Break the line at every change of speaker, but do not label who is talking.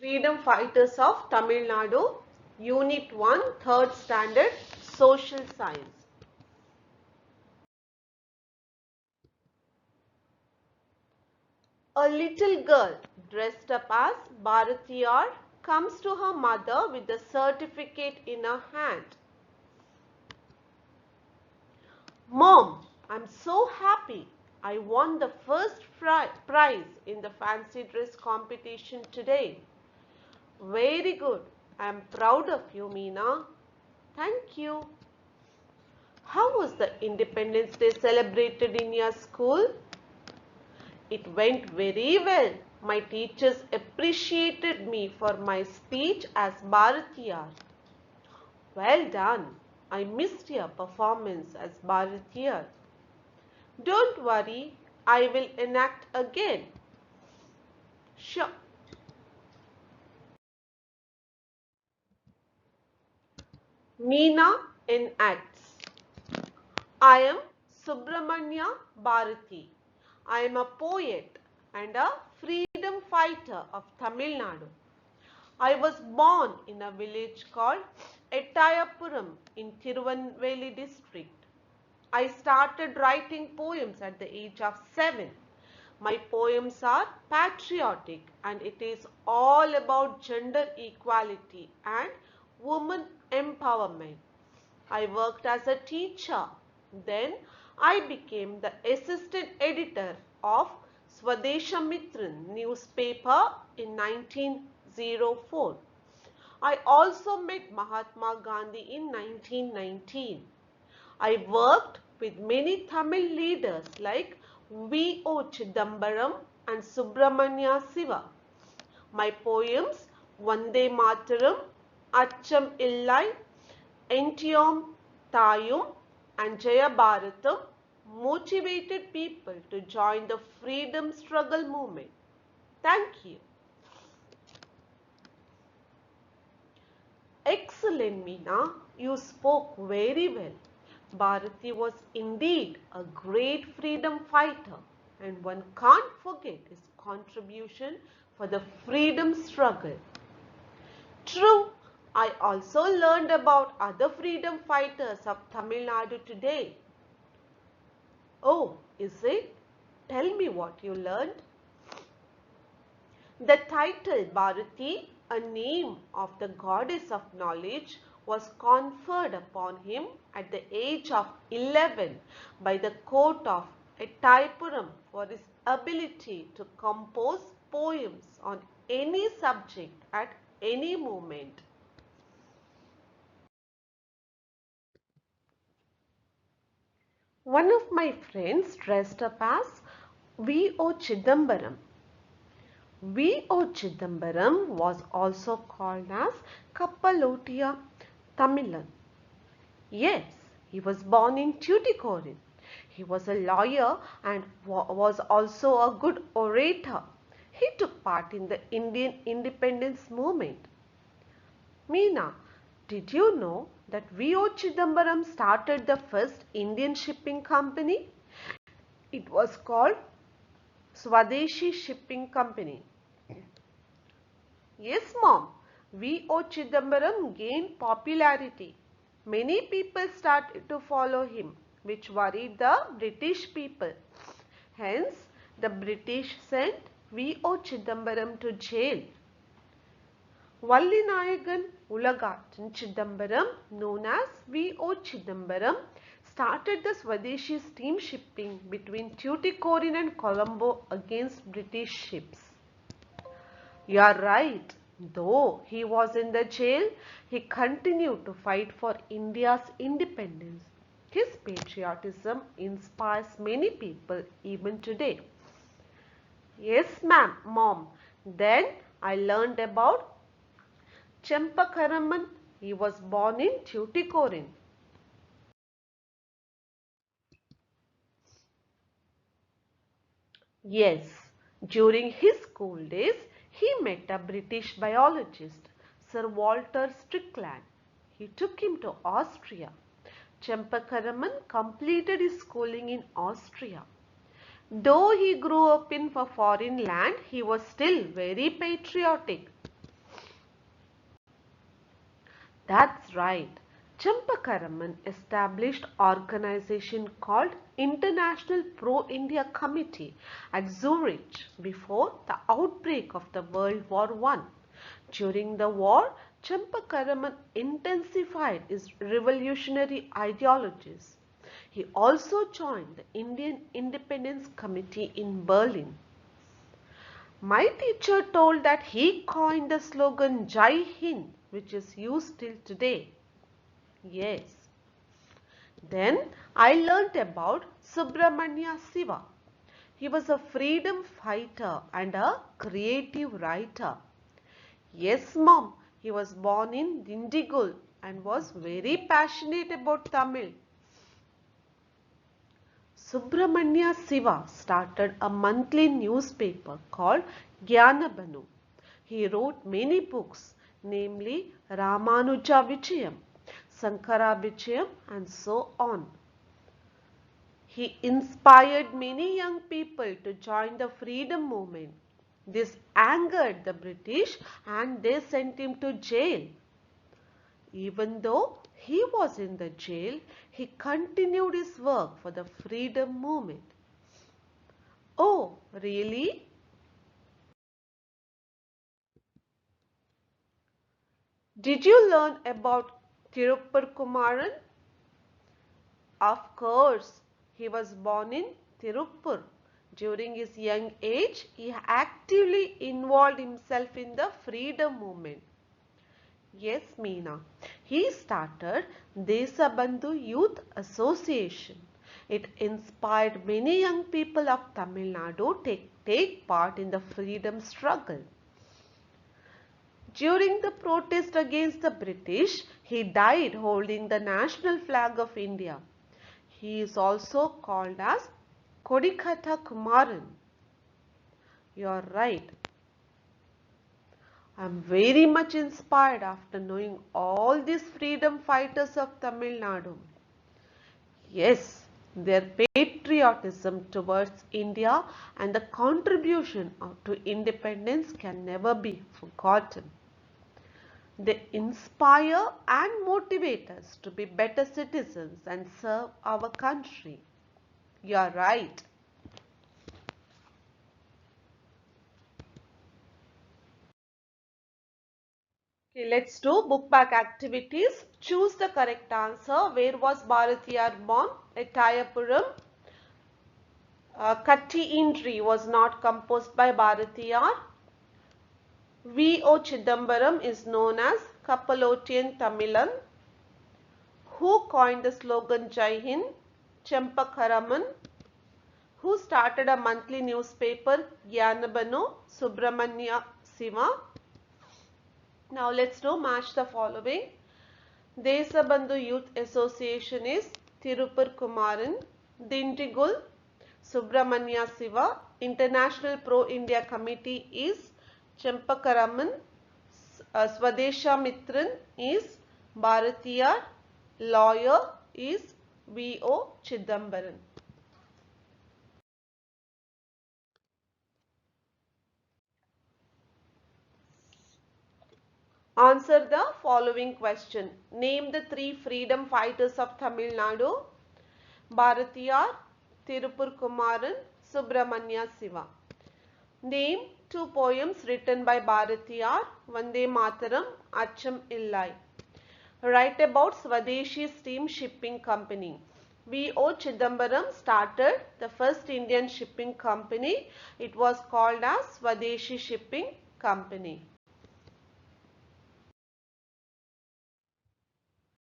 Freedom Fighters of Tamil Nadu, Unit 1, 3rd Standard, Social Science. A little girl dressed up as Bharatiyar comes to her mother with the certificate in her hand. Mom, I'm so happy. I won the first prize in the fancy dress competition today. Very good. I'm proud of you, Meena. Thank you. How was the Independence Day celebrated in your school? It went very well. My teachers appreciated me for my speech as Bharatiyar. Well done. I missed your performance as Bharatiyar. Don't worry, I will enact again. Sure. Meena enacts. I am Subramanya Bharati. I am a poet and a freedom fighter of Tamil Nadu. I was born in a village called Ettayapuram in Tirunelveli district. I started writing poems at the age of 7. My poems are patriotic and it is all about gender equality and women empowerment. I worked as a teacher. Then I became the assistant editor of Swadeshamitran newspaper in 1904. I also met Mahatma Gandhi in 1919. I worked with many Tamil leaders like V.O. Chidambaram and Subramanya Siva. My poems Vande Mataram, Acham Illai, Entiyom Tayum and Jaya Bharatam motivated people to join the freedom struggle movement. Thank you. Excellent, Meena. You spoke very well. Bharati was indeed a great freedom fighter, and one can't forget his contribution for the freedom struggle. True, I also learned about other freedom fighters of Tamil Nadu today. Oh, is it? Tell me what you learned. The title Bharati, a name of the goddess of knowledge, was conferred upon him at the age of 11 by the court of Ettayapuram for his ability to compose poems on any subject at any moment. One of my friends dressed up as V.O. Chidambaram. V.O. Chidambaram was also called as Kappalotiya Tamilan. Yes, he was born in Tuticorin. He was a lawyer and was also a good orator. He took part in the Indian independence movement. Meena, did you know that V.O. Chidambaram started the first Indian shipping company? It was called Swadeshi Shipping Company. Yes, Mom. V.O. Chidambaram gained popularity. Many people started to follow him, which worried the British people. Hence, the British sent V.O. Chidambaram to jail. Vallinayagan Ulagatan Chidambaram, known as V.O. Chidambaram, started the Swadeshi steam shipping between Tuticorin and Colombo against British ships. You are right. Though he was in the jail, he continued to fight for India's independence. His patriotism inspires many people even today. Yes, Mom. Then I learned about Chempakaraman. He was born in Tuticorin. Yes, during his school days, he met a British biologist, Sir Walter Strickland. He took him to Austria. Chempakaraman completed his schooling in Austria. Though he grew up in a foreign land, he was still very patriotic. That's right. Champakaraman established organization called International Pro-India Committee at Zurich before the outbreak of the World War I. During the war, Champakaraman intensified his revolutionary ideologies. He also joined the Indian Independence Committee in Berlin. My teacher told that he coined the slogan Jai Hind, which is used till today. Yes. Then I learnt about Subramanya Siva. He was a freedom fighter and a creative writer. Yes, mom, he was born in Dindigul and was very passionate about Tamil. Subramanya Siva started a monthly newspaper called Gyanabanu. He wrote many books, namely Ramanuja Vichayam, Sankara Vichayam, and so on. He inspired many young people to join the freedom movement. This angered the British and they sent him to jail. Even though he was in the jail, he continued his work for the freedom movement. Oh, really? Did you learn about Tirupur Kumaran? Of course, he was born in Tirupur. During his young age, he actively involved himself in the freedom movement. Yes, Meena. He started Desabandhu Youth Association. It inspired many young people of Tamil Nadu to take part in the freedom struggle. During the protest against the British, he died holding the national flag of India. He is also called as Kodikatha Kumaran. You are right. I am very much inspired after knowing all these freedom fighters of Tamil Nadu. Yes, their patriotism towards India and the contribution to independence can never be forgotten. They inspire and motivate us to be better citizens and serve our country. You are right. Okay, let's do book back activities. Choose the correct answer. Where was Bharatiyar born? At Tayapuram. Katti Indri was not composed by Bharatiyar. V.O. Chidambaram is known as Kapalotian Tamilan. Who coined the slogan Jai Hind? Champakaraman. Who started a monthly newspaper Gyanabanu? Subramanya Siva. Now let's do match the following. Desabandhu Youth Association is Tirupur Kumaran. Dindigul Subramanya Siva. International Pro-India Committee is Champakaraman. Swadesha Mitran is Bharatiyar. Lawyer is V.O. Chidambaran. Answer the following question. Name the three freedom fighters of Tamil Nadu. Bharatiyar, Tirupur Kumaran, Subramanya Siva. Name two poems written by Bharatiyar. Vande Mataram, Acham Illai. Write about Swadeshi Steam Shipping Company. V.O. Chidambaram started the first Indian shipping company. It was called as Swadeshi Shipping Company.